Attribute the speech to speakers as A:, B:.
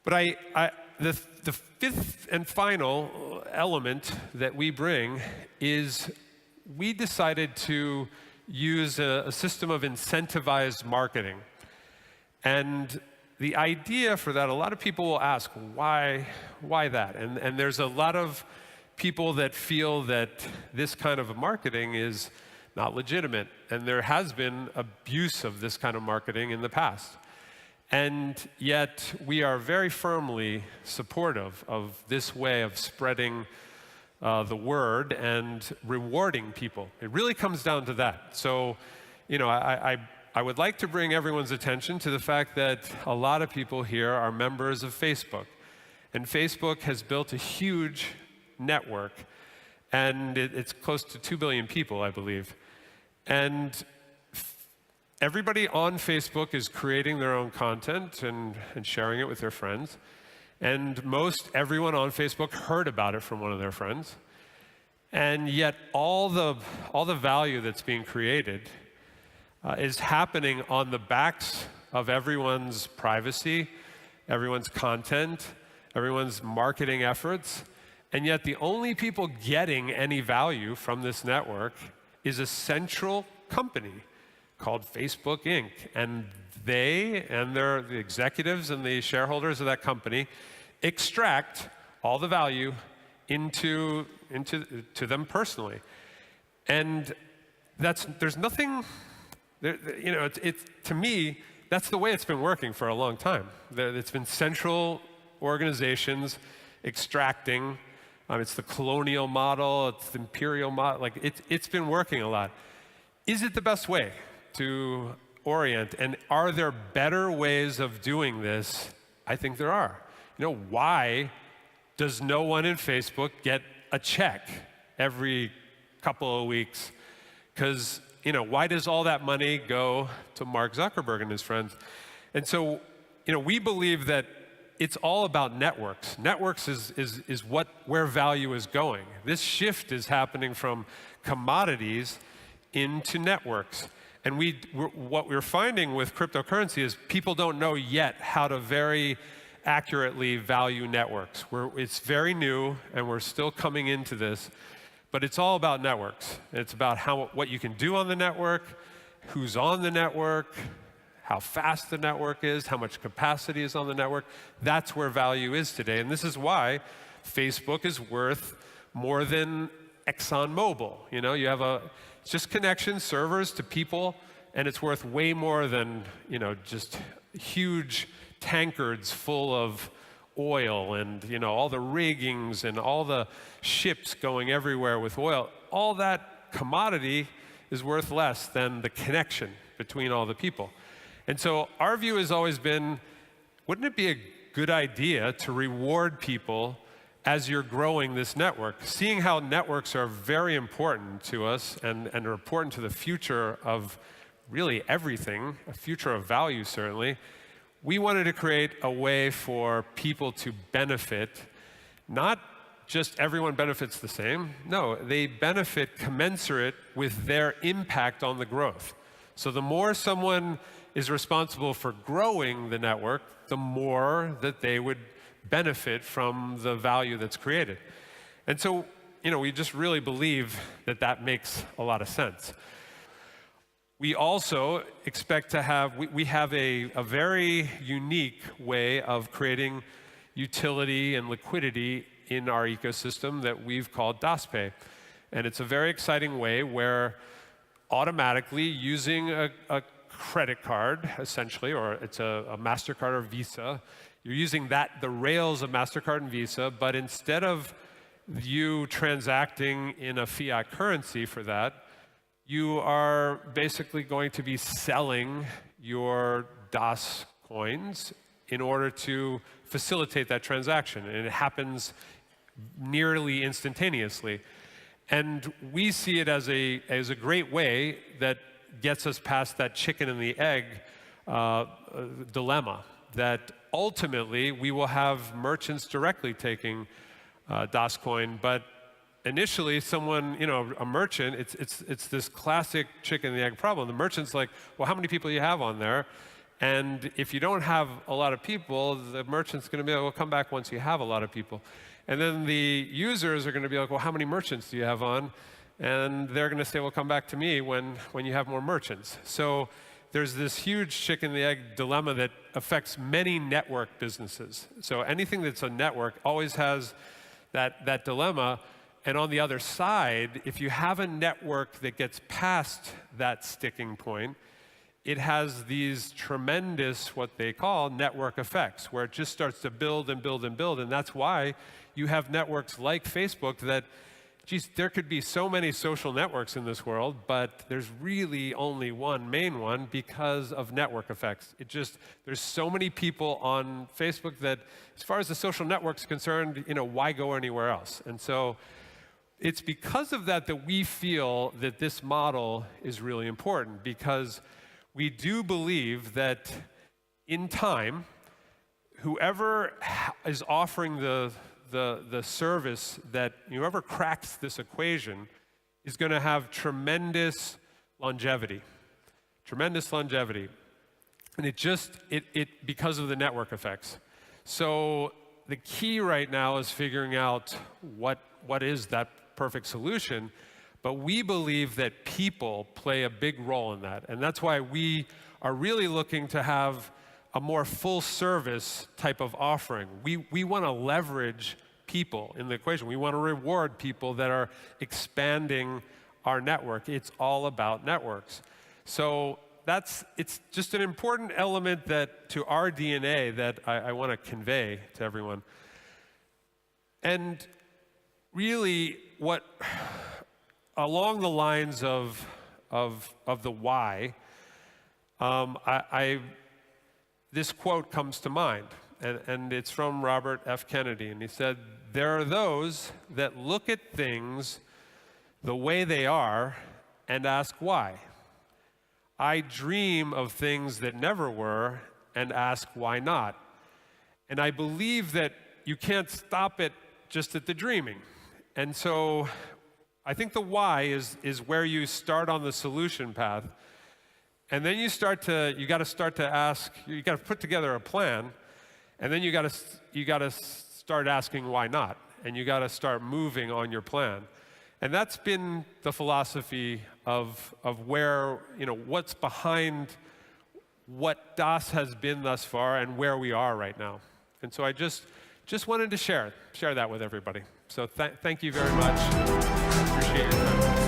A: But the fifth and final element that we bring is we decided to use a system of incentivized marketing. And the idea for that, a lot of people will ask, why that? And there's a lot of people that feel that this kind of marketing is not legitimate. And there has been abuse of this kind of marketing in the past. And yet, we are very firmly supportive of this way of spreading the word and rewarding people. It really comes down to that. So, I would like to bring everyone's attention to the fact that a lot of people here are members of Facebook. And Facebook has built a huge network, and it's close to 2 billion people, I believe. And everybody on Facebook is creating their own content and sharing it with their friends. And most everyone on Facebook heard about it from one of their friends. And yet all the value that's being created is happening on the backs of everyone's privacy, everyone's content, everyone's marketing efforts. And yet the only people getting any value from this network is a central company called Facebook Inc. And they and the executives and the shareholders of that company extract all the value to them personally. And there's nothing, to me, that's the way it's been working for a long time. It's been central organizations extracting. It's the colonial model, it's the imperial model, it's been working a lot. Is it the best way to orient? And are there better ways of doing this? I think there are. Why does no one in Facebook get a check every couple of weeks? Because, why does all that money go to Mark Zuckerberg and his friends? And so, we believe that it's all about networks. Networks is where value is going. This shift is happening from commodities into networks. And what we're finding with cryptocurrency is people don't know yet how to very accurately value networks. It's very new, and we're still coming into this, but it's all about networks. It's about what you can do on the network, who's on the network, how fast the network is, how much capacity is on the network. That's where value is today. And this is why Facebook is worth more than ExxonMobil. You have it's just connections, servers to people, and it's worth way more than, just huge tankards full of oil and, all the riggings and all the ships going everywhere with oil. All that commodity is worth less than the connection between all the people. And so our view has always been, wouldn't it be a good idea to reward people as you're growing this network? Seeing how networks are very important to us and are important to the future of really everything, a future of value certainly, we wanted to create a way for people to benefit, not just everyone benefits the same. No, they benefit commensurate with their impact on the growth. So the more someone is responsible for growing the network, the more that they would benefit from the value that's created. And so, we just really believe that that makes a lot of sense. We also expect to have, we have a very unique way of creating utility and liquidity in our ecosystem that we've called DasPay. And it's a very exciting way where automatically using a credit card, essentially, or it's a MasterCard or Visa, you're using the rails of MasterCard and Visa, but instead of you transacting in a fiat currency for that, you are basically going to be selling your DAS coins in order to facilitate that transaction. And it happens nearly instantaneously. And we see it as a great way that gets us past that chicken and the egg dilemma, that ultimately we will have merchants directly taking DAS coin, but initially someone, a merchant, it's this classic chicken and the egg problem. The merchant's like, well, how many people do you have on there? And if you don't have a lot of people, the merchant's going to be like, well, come back once you have a lot of people. And then the users are going to be like, well, how many merchants do you have on? And they're going to say, well, come back to me when you have more merchants. So there's this huge chicken and the egg dilemma that affects many network businesses. So anything that's a network always has that dilemma. And on the other side, if you have a network that gets past that sticking point, it has these tremendous, what they call network effects, where it just starts to build and build and build. And that's why you have networks like Facebook that, geez, there could be so many social networks in this world, but there's really only one main one because of network effects. There's so many people on Facebook that, as far as the social network's concerned, why go anywhere else? And so it's because of that that we feel that this model is really important, because we do believe that in time, whoever is offering the service, that whoever cracks this equation is going to have tremendous longevity. Tremendous longevity. And it because of the network effects. So the key right now is figuring out what is that perfect solution. But we believe that people play a big role in that. And that's why we are really looking to have a more full service type of offering. We want to leverage people in the equation. We want to reward people that are expanding our network. It's all about networks. So it's just an important element to our DNA that I want to convey to everyone. And really along the lines of the why, this quote comes to mind, and it's from Robert F. Kennedy, and he said, "There are those that look at things the way they are and ask why. I dream of things that never were and ask why not. And I believe that you can't stop it just at the dreaming." And so I think the why is where you start on the solution path. And then you got to start to ask, you got to put together a plan, and then you got to start asking why not, and you got to start moving on your plan. And that's been the philosophy of where, what's behind what DOS has been thus far and where we are right now. And so I just wanted to share that with everybody. So thank you very much. Appreciate your time.